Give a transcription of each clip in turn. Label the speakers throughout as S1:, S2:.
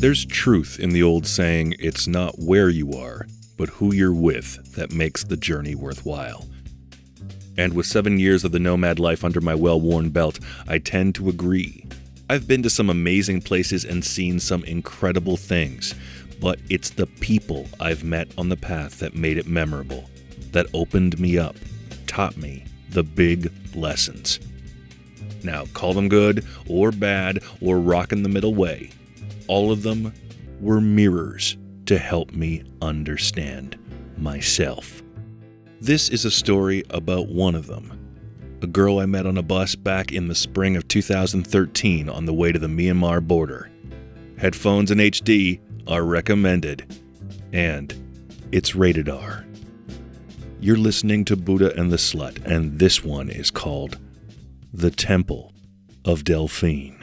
S1: There's truth in the old saying, it's not where you are, but who you're with that makes the journey worthwhile. And with 7 years of the nomad life under my well-worn belt, I tend to agree. I've been to some amazing places and seen some incredible things, but it's the people I've met on the path that made it memorable, that opened me up, taught me the big lessons. Now, call them good or bad or rock in the middle way. All of them were mirrors to help me understand myself. This is a story about one of them. A girl I met on a bus back in the spring of 2013 on the way to the Myanmar border. Headphones in HD are recommended, and it's rated R. You're listening to Buddha and the Slut, and this one is called The Temple of Delphine.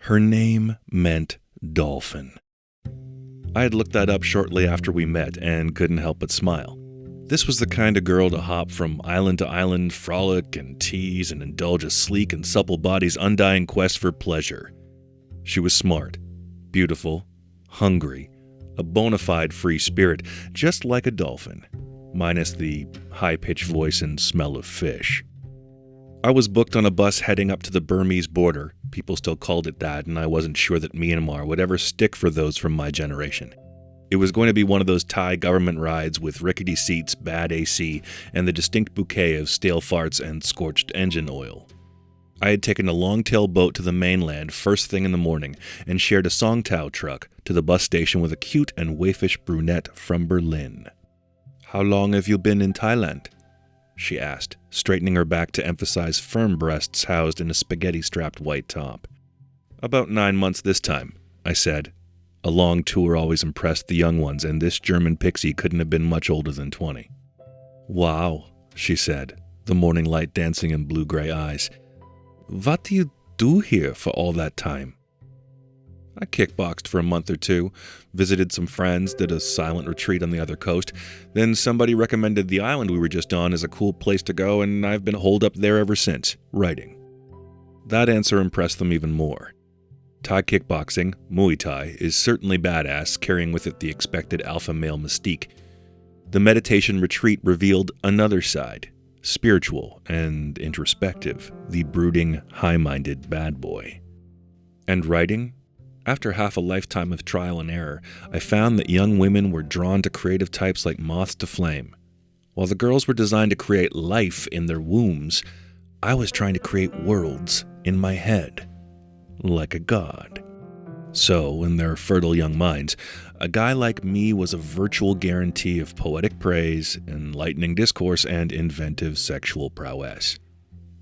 S1: Her name meant dolphin. I had looked that up shortly after we met and couldn't help but smile. This was the kind of girl to hop from island to island, frolic and tease and indulge a sleek and supple body's undying quest for pleasure. She was smart, beautiful, hungry, a bona fide free spirit, just like a dolphin, minus the high-pitched voice and smell of fish. I was booked on a bus heading up to the Burmese border. People still called it that, and I wasn't sure that Myanmar would ever stick for those from my generation. It was going to be one of those Thai government rides with rickety seats, bad AC, and the distinct bouquet of stale farts and scorched engine oil. I had taken a long-tail boat to the mainland first thing in the morning and shared a Songtao truck to the bus station with a cute and waifish brunette from Berlin. "How long have you been in Thailand?" she asked, straightening her back to emphasize firm breasts housed in a spaghetti-strapped white top. "About 9 months this time," I said. A long tour always impressed the young ones, and this German pixie couldn't have been much older than 20. "Wow," she said, the morning light dancing in blue-gray eyes. "What do you do here for all that time?" I kickboxed for a month or two, visited some friends, did a silent retreat on the other coast. Then somebody recommended the island we were just on as a cool place to go, and I've been holed up there ever since, writing. That answer impressed them even more. Thai kickboxing, Muay Thai, is certainly badass, carrying with it the expected alpha male mystique. The meditation retreat revealed another side, spiritual and introspective, the brooding, high-minded bad boy. And writing? After half a lifetime of trial and error, I found that young women were drawn to creative types like moths to flame. While the girls were designed to create life in their wombs, I was trying to create worlds in my head, like a god. So, in their fertile young minds, a guy like me was a virtual guarantee of poetic praise, enlightening discourse, and inventive sexual prowess.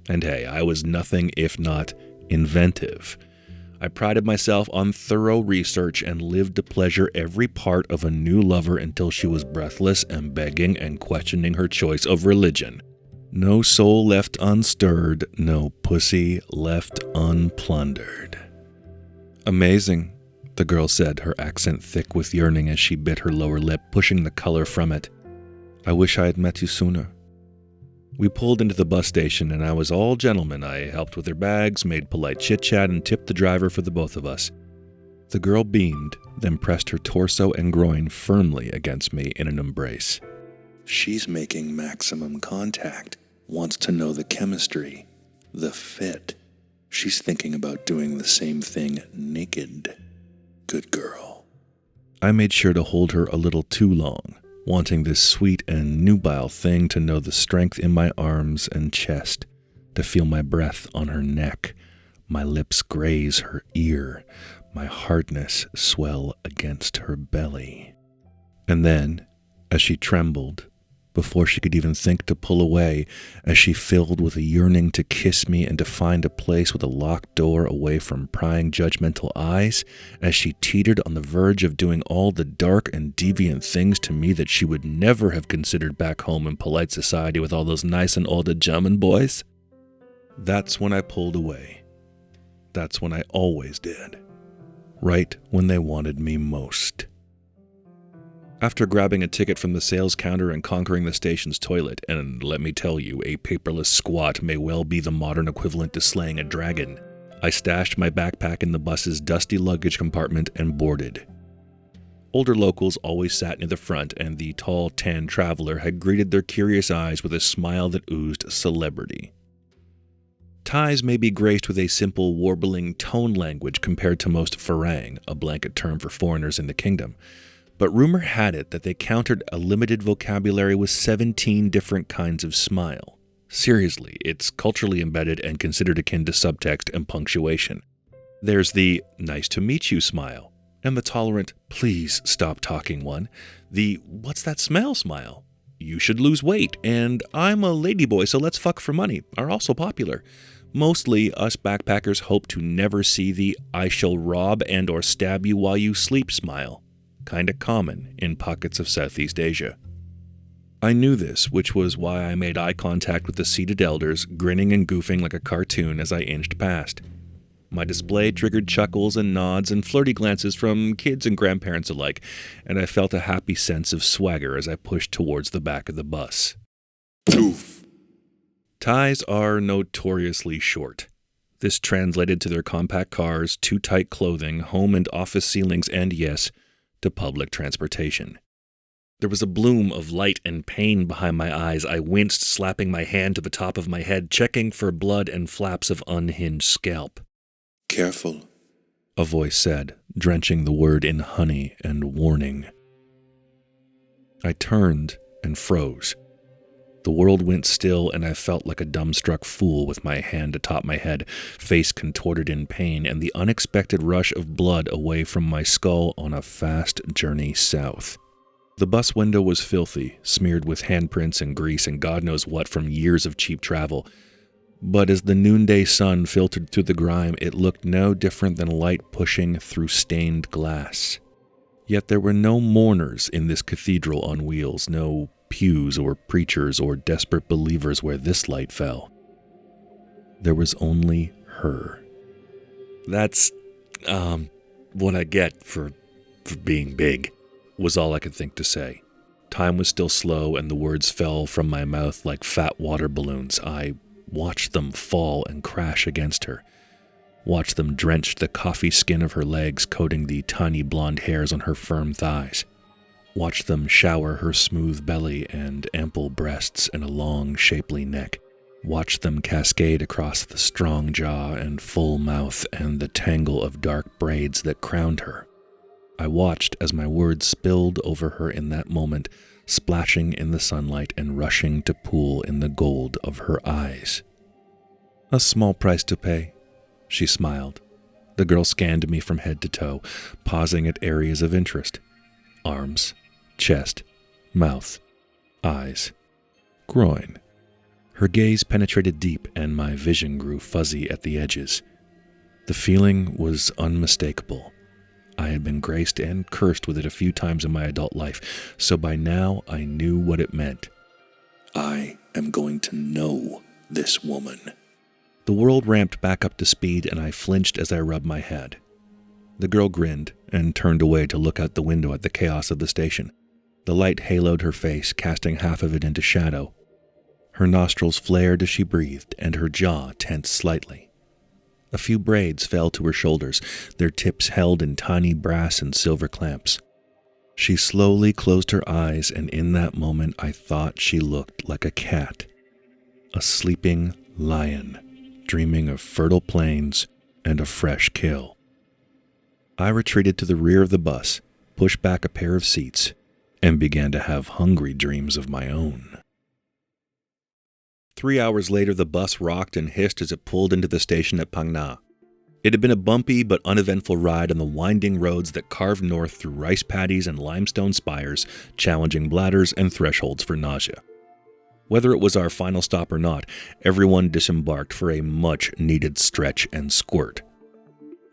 S1: And hey, I was nothing if not inventive. I prided myself on thorough research and lived to pleasure every part of a new lover until she was breathless and begging and questioning her choice of religion. No soul left unstirred, no pussy left unplundered. "Amazing," the girl said, her accent thick with yearning as she bit her lower lip, pushing the color from it. "I wish I had met you sooner." We pulled into the bus station, and I was all gentleman. I helped with their bags, made polite chit-chat, and tipped the driver for the both of us. The girl beamed, then pressed her torso and groin firmly against me in an embrace. "She's making maximum contact, wants to know the chemistry, the fit. She's thinking about doing the same thing naked. Good girl." I made sure to hold her a little too long, wanting this sweet and nubile thing to know the strength in my arms and chest, to feel my breath on her neck, my lips graze her ear, my hardness swell against her belly. And then, as she trembled, before she could even think to pull away, as she filled with a yearning to kiss me and to find a place with a locked door away from prying judgmental eyes, as she teetered on the verge of doing all the dark and deviant things to me that she would never have considered back home in polite society with all those nice and older German boys, that's when I pulled away. That's when I always did. Right when they wanted me most. After grabbing a ticket from the sales counter and conquering the station's toilet, and let me tell you, a paperless squat may well be the modern equivalent to slaying a dragon, I stashed my backpack in the bus's dusty luggage compartment and boarded. Older locals always sat near the front, and the tall, tan traveler had greeted their curious eyes with a smile that oozed celebrity. Thais may be graced with a simple, warbling tone language compared to most Farang, a blanket term for foreigners in the kingdom, but rumor had it that they countered a limited vocabulary with 17 different kinds of smile. Seriously, it's culturally embedded and considered akin to subtext and punctuation. There's the nice to meet you smile, and the tolerant please stop talking one, the what's that smell smile, you should lose weight, and I'm a ladyboy so let's fuck for money are also popular. Mostly, us backpackers hope to never see the I shall rob and or stab you while you sleep smile, kinda common in pockets of Southeast Asia. I knew this, which was why I made eye contact with the seated elders, grinning and goofing like a cartoon as I inched past. My display triggered chuckles and nods and flirty glances from kids and grandparents alike, and I felt a happy sense of swagger as I pushed towards the back of the bus. Poof! Thais are notoriously short. This translated to their compact cars, too tight clothing, home and office ceilings, and yes, to public transportation. There was a bloom of light and pain behind my eyes. I winced, slapping my hand to the top of my head, checking for blood and flaps of unhinged scalp.
S2: Careful,
S1: a voice said, drenching the word in honey and warning. I turned and froze. The world went still, and I felt like a dumbstruck fool with my hand atop my head, face contorted in pain, and the unexpected rush of blood away from my skull on a fast journey south. The bus window was filthy, smeared with handprints and grease and God knows what from years of cheap travel. But as the noonday sun filtered through the grime, it looked no different than light pushing through stained glass. Yet there were no mourners in this cathedral on wheels, no pews or preachers or desperate believers where this light fell. There was only her. That's, what I get for being big, was all I could think to say. Time was still slow, and the words fell from my mouth like fat water balloons. I watched them fall and crash against her. Watched them drench the coffee skin of her legs, coating the tiny blonde hairs on her firm thighs. Watched them shower her smooth belly and ample breasts and a long, shapely neck. Watched them cascade across the strong jaw and full mouth and the tangle of dark braids that crowned her. I watched as my words spilled over her in that moment, splashing in the sunlight and rushing to pool in the gold of her eyes. A small price to pay, she smiled. The girl scanned me from head to toe, pausing at areas of interest. Arms, chest, mouth, eyes, groin. Her gaze penetrated deep, and my vision grew fuzzy at the edges. The feeling was unmistakable. I had been graced and cursed with it a few times in my adult life, so by now I knew what it meant.
S2: I am going to know this woman.
S1: The world ramped back up to speed, and I flinched as I rubbed my head. The girl grinned and turned away to look out the window at the chaos of the station. The light haloed her face, casting half of it into shadow. Her nostrils flared as she breathed, and her jaw tensed slightly. A few braids fell to her shoulders, their tips held in tiny brass and silver clamps. She slowly closed her eyes, and in that moment I thought she looked like a cat. A sleeping lion, dreaming of fertile plains and a fresh kill. I retreated to the rear of the bus, pushed back a pair of seats, and began to have hungry dreams of my own. 3 hours later, the bus rocked and hissed as it pulled into the station at Phang Nga. It had been a bumpy but uneventful ride on the winding roads that carved north through rice paddies and limestone spires, challenging bladders and thresholds for nausea. Whether it was our final stop or not, everyone disembarked for a much-needed stretch and squirt.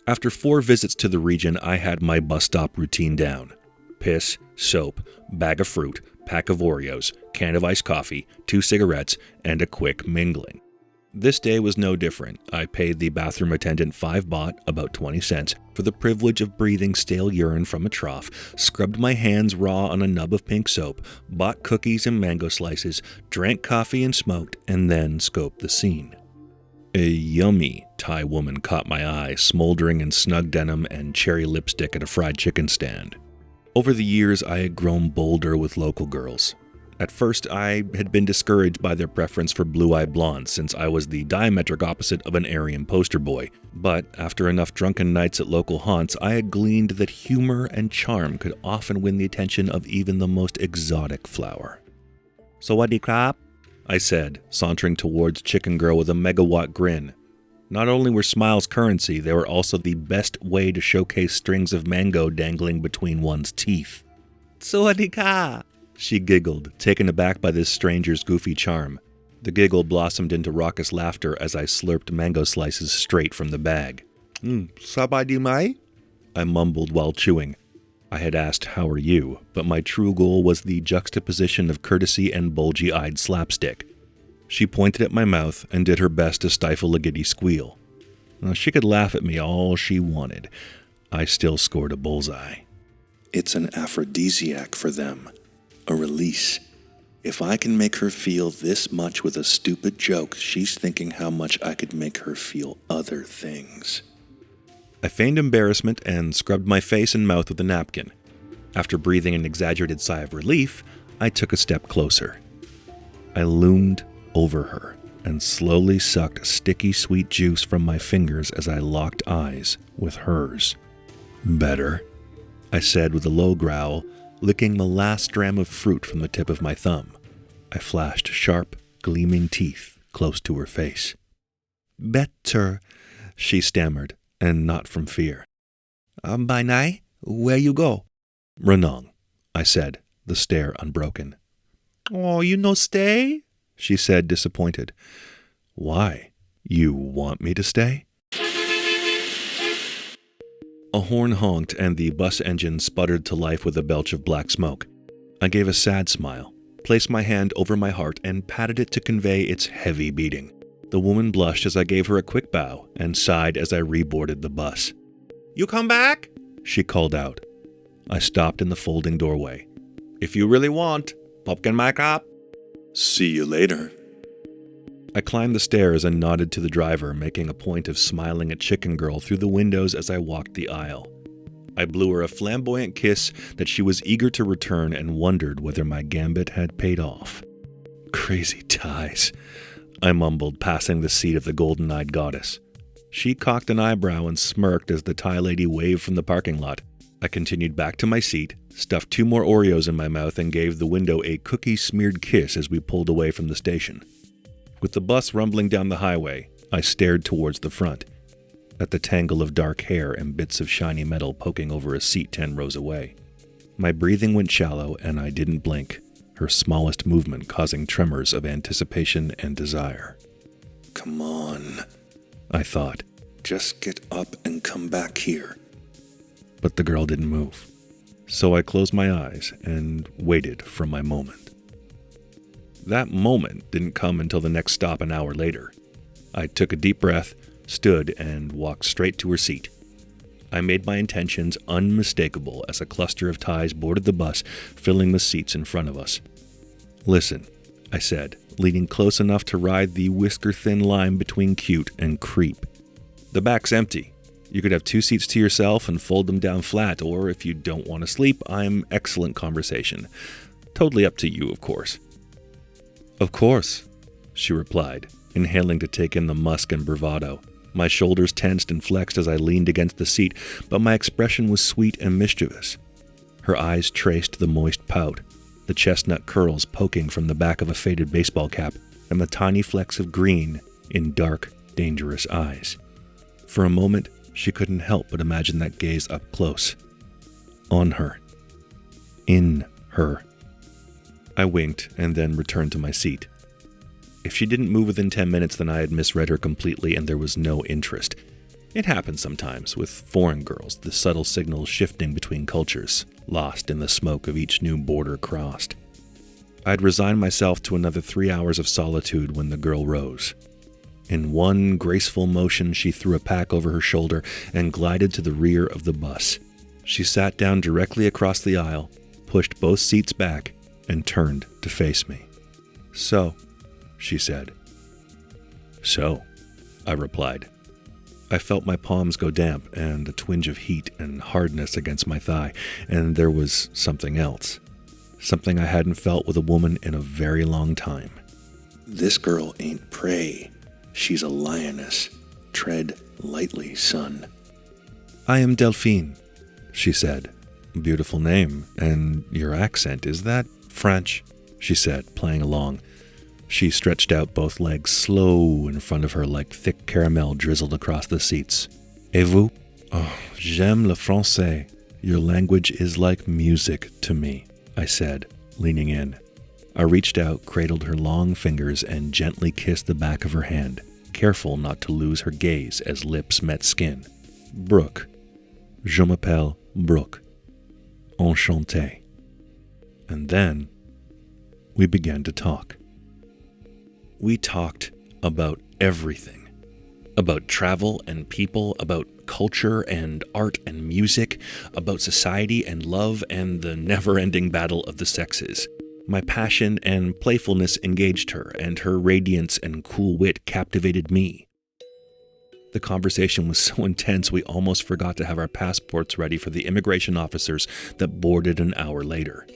S1: After 4 visits to the region, I had my bus stop routine down. Piss, soap, bag of fruit, pack of Oreos, can of iced coffee, 2 cigarettes, and a quick mingling. This day was no different. I paid the bathroom attendant 5 baht, about 20 cents, for the privilege of breathing stale urine from a trough, scrubbed my hands raw on a nub of pink soap, bought cookies and mango slices, drank coffee and smoked, and then scoped the scene. A yummy Thai woman caught my eye, smoldering in snug denim and cherry lipstick at a fried chicken stand. Over the years, I had grown bolder with local girls. At first, I had been discouraged by their preference for blue-eyed blondes since I was the diametric opposite of an Aryan poster boy. But after enough drunken nights at local haunts, I had gleaned that humor and charm could often win the attention of even the most exotic flower. "Sawadee krap," I said, sauntering towards Chicken Girl with a megawatt grin. Not only were smiles currency, they were also the best way to showcase strings of mango dangling between one's teeth. "Sawadee ka," she giggled, taken aback by this stranger's goofy charm. The giggle blossomed into raucous laughter as I slurped mango slices straight from the bag. "Sabadi mai?" I mumbled while chewing. I had asked, "How are you?" but my true goal was the juxtaposition of courtesy and bulgy-eyed slapstick. She pointed at my mouth and did her best to stifle a giddy squeal. Now, she could laugh at me all she wanted. I still scored a bullseye.
S2: It's an aphrodisiac for them. A release. If I can make her feel this much with a stupid joke, she's thinking how much I could make her feel other things.
S1: I feigned embarrassment and scrubbed my face and mouth with a napkin. After breathing an exaggerated sigh of relief, I took a step closer. I loomed over her and slowly sucked sticky sweet juice from my fingers as I locked eyes with hers. "Better," I said with a low growl, licking the last dram of fruit from the tip of my thumb. I flashed sharp, gleaming teeth close to her face. "Better," she stammered, and not from fear. "By night, where you go?" "Ranong," I said, the stare unbroken. "Oh, you no stay?" she said, disappointed. "Why? You want me to stay?" A horn honked and the bus engine sputtered to life with a belch of black smoke. I gave a sad smile, placed my hand over my heart, and patted it to convey its heavy beating. The woman blushed as I gave her a quick bow and sighed as I reboarded the bus. "You come back?" she called out. I stopped in the folding doorway. "If you really want, popcorn my cop."
S2: See you later.
S1: I climbed the stairs and nodded to the driver, making a point of smiling at Chicken Girl through the windows as I walked the aisle. I blew her a flamboyant kiss that she was eager to return and wondered whether my gambit had paid off. "Crazy ties," I mumbled, passing the seat of the golden-eyed goddess. She cocked an eyebrow and smirked as the Thai lady waved from the parking lot. I continued back to my seat, stuffed 2 more Oreos in my mouth, and gave the window a cookie-smeared kiss as we pulled away from the station. With the bus rumbling down the highway, I stared towards the front, at the tangle of dark hair and bits of shiny metal poking over a seat 10 rows away. My breathing went shallow, and I didn't blink, her smallest movement causing tremors of anticipation and desire.
S2: Come on,
S1: I thought.
S2: Just get up and come back here.
S1: But the girl didn't move. So I closed my eyes and waited for my moment. That moment didn't come until the next stop an hour later. I took a deep breath, stood, and walked straight to her seat. I made my intentions unmistakable as a cluster of Thais boarded the bus, filling the seats in front of us. "Listen," I said, leaning close enough to ride the whisker-thin line between cute and creep. "The back's empty. You could have 2 seats to yourself and fold them down flat, or if you don't want to sleep, I'm excellent conversation. Totally up to you, of course." "Of course," she replied, inhaling to take in the musk and bravado. My shoulders tensed and flexed as I leaned against the seat, but my expression was sweet and mischievous. Her eyes traced the moist pout, the chestnut curls poking from the back of a faded baseball cap, and the tiny flecks of green in dark, dangerous eyes. For a moment, she couldn't help but imagine that gaze up close. On her. In her. I winked and then returned to my seat. If she didn't move within 10 minutes, then I had misread her completely and there was no interest. It happens sometimes with foreign girls, the subtle signals shifting between cultures, lost in the smoke of each new border crossed. I'd resigned myself to another 3 hours of solitude when the girl rose. In one graceful motion, she threw a pack over her shoulder and glided to the rear of the bus. She sat down directly across the aisle, pushed both seats back, and turned to face me. "So," she said. "So," I replied. I felt my palms go damp and a twinge of heat and hardness against my thigh, and there was something else. Something I hadn't felt with a woman in a very long time.
S2: This girl ain't prey. She's a lioness. Tread lightly, son.
S1: I am Delphine, she said. Beautiful name. And your accent, is that French? She said, playing along. She stretched out both legs slow in front of her like thick caramel drizzled across the seats. Et vous? Oh, j'aime le français. Your language is like music to me, I said, leaning in. I reached out, cradled her long fingers, and gently kissed the back of her hand, careful not to lose her gaze as lips met skin. Brooke. Je m'appelle Brooke. Enchanté. And then we began to talk. We talked about everything. About travel and people, about culture and art and music, about society and love and the never-ending battle of the sexes. My passion and playfulness engaged her, and her radiance and cool wit captivated me. The conversation was so intense we almost forgot to have our passports ready for the immigration officers that boarded an hour later.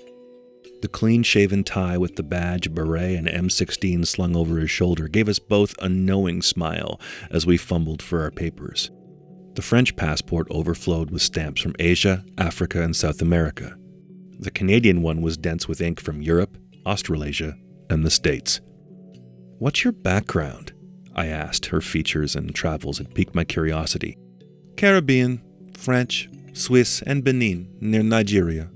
S1: The clean-shaven tie with the badge, beret, and M16 slung over his shoulder gave us both a knowing smile as we fumbled for our papers. The French passport overflowed with stamps from Asia, Africa, and South America. The Canadian one was dense with ink from Europe, Australasia, and the States. What's your background? I asked. Her features and travels had piqued my curiosity. Caribbean, French, Swiss, and Benin, near Nigeria.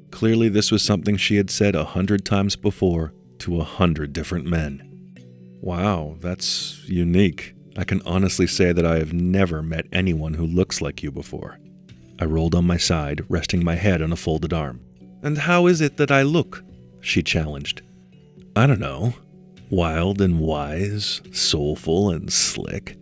S1: Clearly this was something she had said 100 times before to 100 different men. Wow, that's unique. I can honestly say that I have never met anyone who looks like you before. I rolled on my side, resting my head on a folded arm. And how is it that I look? She challenged. I don't know. Wild and wise, soulful and slick,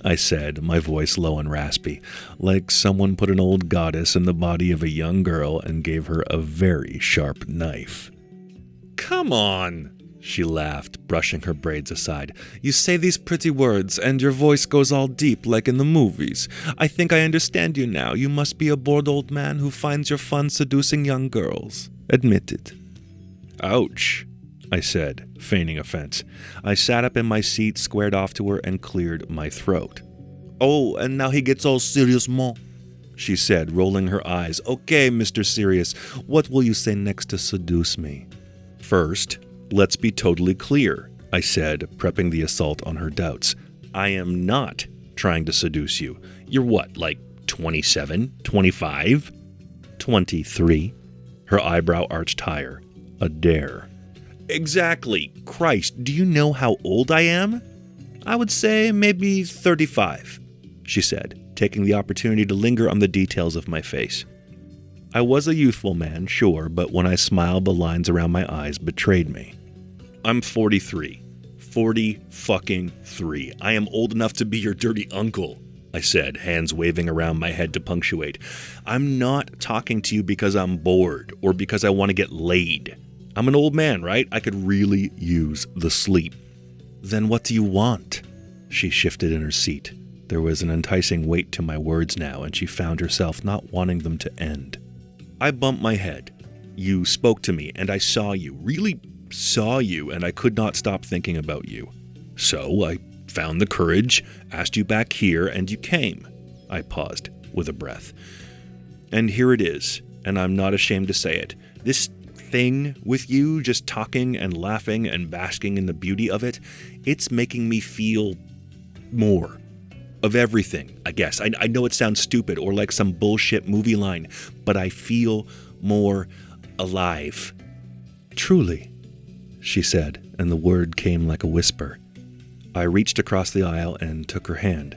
S1: I said, my voice low and raspy, like someone put an old goddess in the body of a young girl and gave her a very sharp knife. Come on, she laughed, brushing her braids aside. You say these pretty words, and your voice goes all deep like in the movies. I think I understand you now. You must be a bored old man who finds your fun seducing young girls. Admit it. Ouch, I said, feigning offense. I sat up in my seat, squared off to her, and cleared my throat. Oh, and now he gets all seriousement, she said, rolling her eyes. Okay, Mr. Serious, what will you say next to seduce me? First, let's be totally clear, I said, prepping the assault on her doubts. I am not trying to seduce you. You're what, like 27, 25? 23. Her eyebrow arched higher. A dare. Exactly. Christ, do you know how old I am? I would say maybe 35, she said, taking the opportunity to linger on the details of my face. I was a youthful man, sure, but when I smiled, the lines around my eyes betrayed me. I'm 43. 40-fucking-3. I am old enough to be your dirty uncle, I said, hands waving around my head to punctuate. I'm not talking to you because I'm bored or because I want to get laid. I'm an old man, right? I could really use the sleep. Then what do you want? She shifted in her seat. There was an enticing weight to my words now, and she found herself not wanting them to end. I bumped my head. You spoke to me, and I saw you, really saw you, and I could not stop thinking about you. So I found the courage, asked you back here, and you came. I paused, with a breath. And here it is, and I'm not ashamed to say it. This thing with you, just talking and laughing and basking in the beauty of it, it's making me feel more of everything, I guess. I know it sounds stupid or like some bullshit movie line, but I feel more alive. Truly, she said, and the word came like a whisper. I reached across the aisle and took her hand.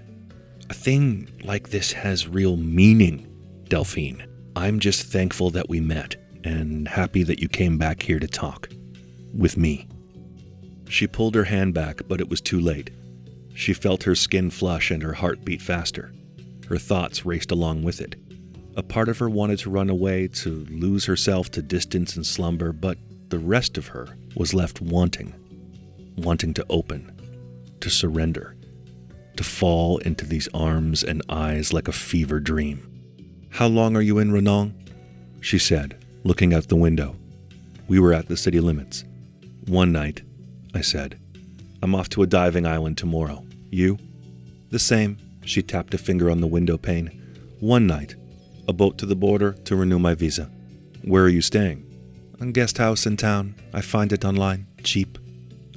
S1: A thing like this has real meaning, Delphine. I'm just thankful that we met and happy that you came back here to talk. With me. She pulled her hand back, but it was too late. She felt her skin flush and her heart beat faster. Her thoughts raced along with it. A part of her wanted to run away, to lose herself to distance and slumber, but the rest of her was left wanting to open, to surrender. to fall into these arms and eyes like a fever dream. "How long are you in Ranong?" she said, looking out the window. We were at the city limits. "1 night," I said. "I'm off to a diving island tomorrow. You?" "The same," she tapped a finger on the window pane. "1 night. A boat to the border to renew my visa." "Where are you staying?" "A guest house in town. I find it online. Cheap."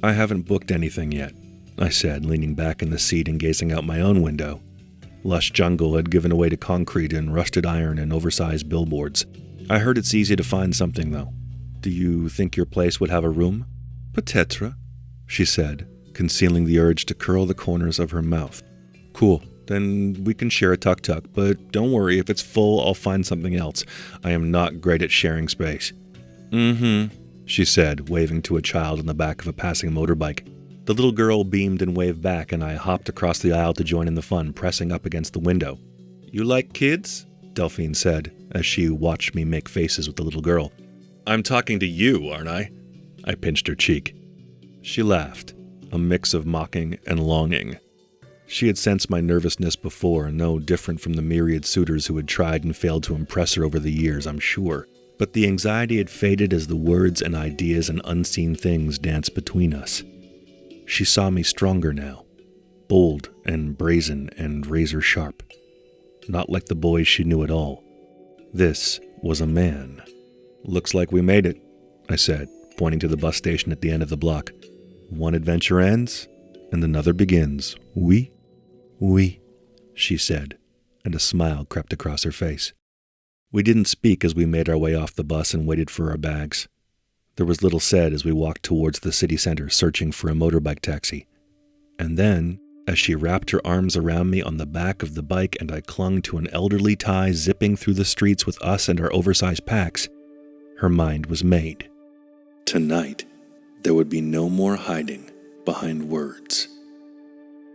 S1: "I haven't booked anything yet," I said, leaning back in the seat and gazing out my own window. Lush jungle had given way to concrete and rusted iron and oversized billboards. "I heard it's easy to find something, though. Do you think your place would have a room?" "Peut-être," she said, concealing the urge to curl the corners of her mouth. "Cool. Then we can share a tuk-tuk, but don't worry, if it's full, I'll find something else. I am not great at sharing space." "Mm-hmm," she said, waving to a child on the back of a passing motorbike. The little girl beamed and waved back, and I hopped across the aisle to join in the fun, pressing up against the window. "You like kids?" Delphine said, as she watched me make faces with the little girl. "I'm talking to you, aren't I?" I pinched her cheek. She laughed, a mix of mocking and longing. She had sensed my nervousness before, no different from the myriad suitors who had tried and failed to impress her over the years, I'm sure. But the anxiety had faded as the words and ideas and unseen things danced between us. She saw me stronger now, bold and brazen and razor-sharp. Not like the boys she knew at all. This was a man. "Looks like we made it," I said, pointing to the bus station at the end of the block. "One adventure ends, and another begins. Oui, she said, and a smile crept across her face. We didn't speak as we made our way off the bus and waited for our bags. There was little said as we walked towards the city center searching for a motorbike taxi. And then, as she wrapped her arms around me on the back of the bike and I clung to an elderly Thai zipping through the streets with us and our oversized packs, her mind was made.
S2: Tonight, there would be no more hiding behind words.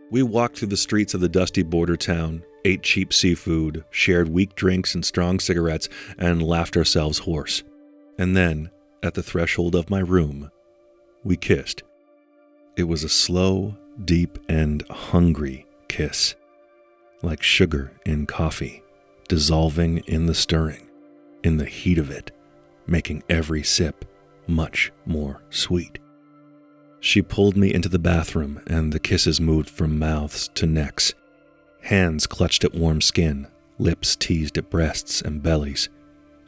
S1: We walked through the streets of the dusty border town, ate cheap seafood, shared weak drinks and strong cigarettes, and laughed ourselves hoarse. And then, at the threshold of my room, we kissed. It was a slow, deep, and hungry kiss, like sugar in coffee, dissolving in the stirring, in the heat of it, making every sip much more sweet. She pulled me into the bathroom, and the kisses moved from mouths to necks. Hands clutched at warm skin, lips teased at breasts and bellies.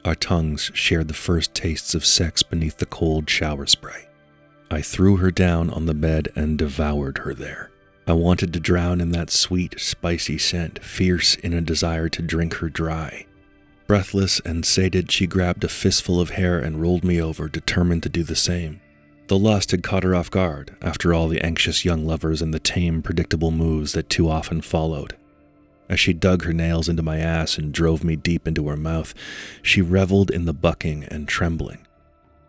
S1: Our tongues shared the first tastes of sex beneath the cold shower spray. I threw her down on the bed and devoured her there. I wanted to drown in that sweet, spicy scent, fierce in a desire to drink her dry. Breathless and sated, she grabbed a fistful of hair and rolled me over, determined to do the same. The lust had caught her off guard, after all the anxious young lovers and the tame, predictable moves that too often followed. As she dug her nails into my ass and drove me deep into her mouth, she reveled in the bucking and trembling.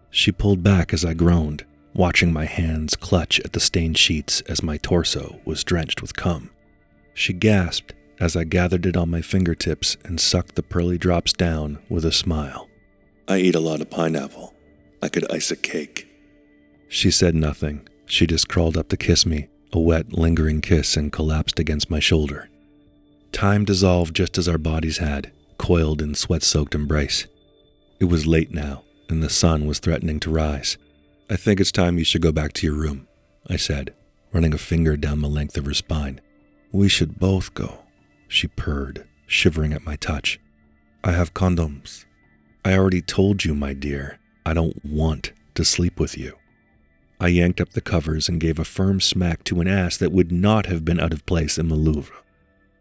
S1: She pulled back as I groaned, watching my hands clutch at the stained sheets as my torso was drenched with cum. She gasped as I gathered it on my fingertips and sucked the pearly drops down with a smile.
S2: I eat a lot of pineapple. I could ice a cake.
S1: She said nothing. She just crawled up to kiss me, a wet, lingering kiss, and collapsed against my shoulder. Time dissolved just as our bodies had, coiled in sweat-soaked embrace. It was late now, and the sun was threatening to rise. "I think it's time you should go back to your room," I said, running a finger down the length of her spine. "We should both go," she purred, shivering at my touch. "I have condoms." "I already told you, my dear, I don't want to sleep with you." I yanked up the covers and gave a firm smack to an ass that would not have been out of place in the Louvre.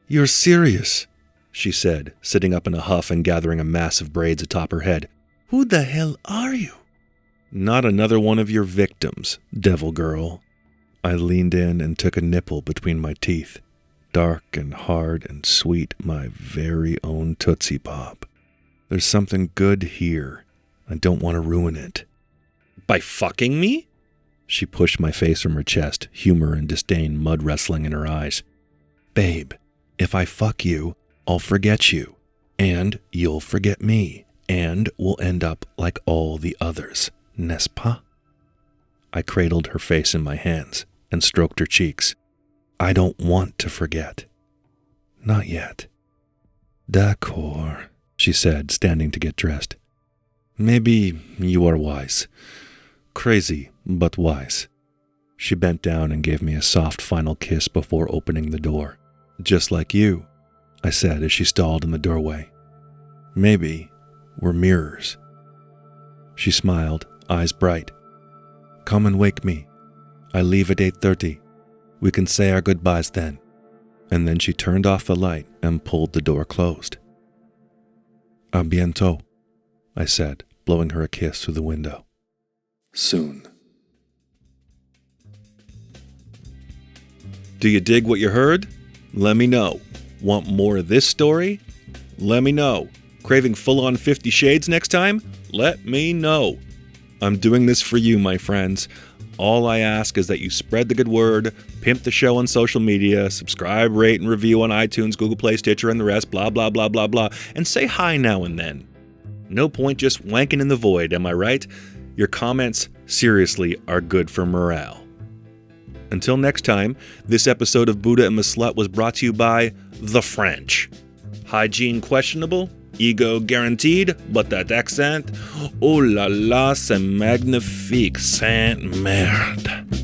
S1: "You're serious," she said, sitting up in a huff and gathering a mass of braids atop her head. "Who the hell are you?" "Not another one of your victims, devil girl." I leaned in and took a nipple between my teeth. Dark and hard and sweet, my very own Tootsie Pop. There's something good here. I don't want to ruin it. "By fucking me?" She pushed my face from her chest, humor and disdain mud wrestling in her eyes. "Babe, if I fuck you, I'll forget you. And you'll forget me. And we'll end up like all the others, n'est-ce pas?" I cradled her face in my hands and stroked her cheeks. I don't want to forget. Not yet. D'accord, she said, standing to get dressed. Maybe you are wise. Crazy, but wise. She bent down and gave me a soft final kiss before opening the door. Just like you, I said as she stalled in the doorway. Maybe we're mirrors. She smiled, eyes bright. Come and wake me. I leave at 8:30. We can say our goodbyes then. And then she turned off the light and pulled the door closed. A bientôt, I said, blowing her a kiss through the window.
S2: Soon.
S1: Do you dig what you heard? Let me know. Want more of this story? Let me know. Craving full-on 50 Shades next time? Let me know. I'm doing this for you, my friends. All I ask is that you spread the good word, pimp the show on social media, subscribe, rate, and review on iTunes, Google Play, Stitcher, and the rest, blah, blah, blah, blah, blah, and say hi now and then. No point just wanking in the void, am I right? Your comments, seriously, are good for morale. Until next time, this episode of Buddha and the Slut was brought to you by the French. Hygiene questionable, ego guaranteed, but that accent, oh la la, c'est magnifique, sainte merde.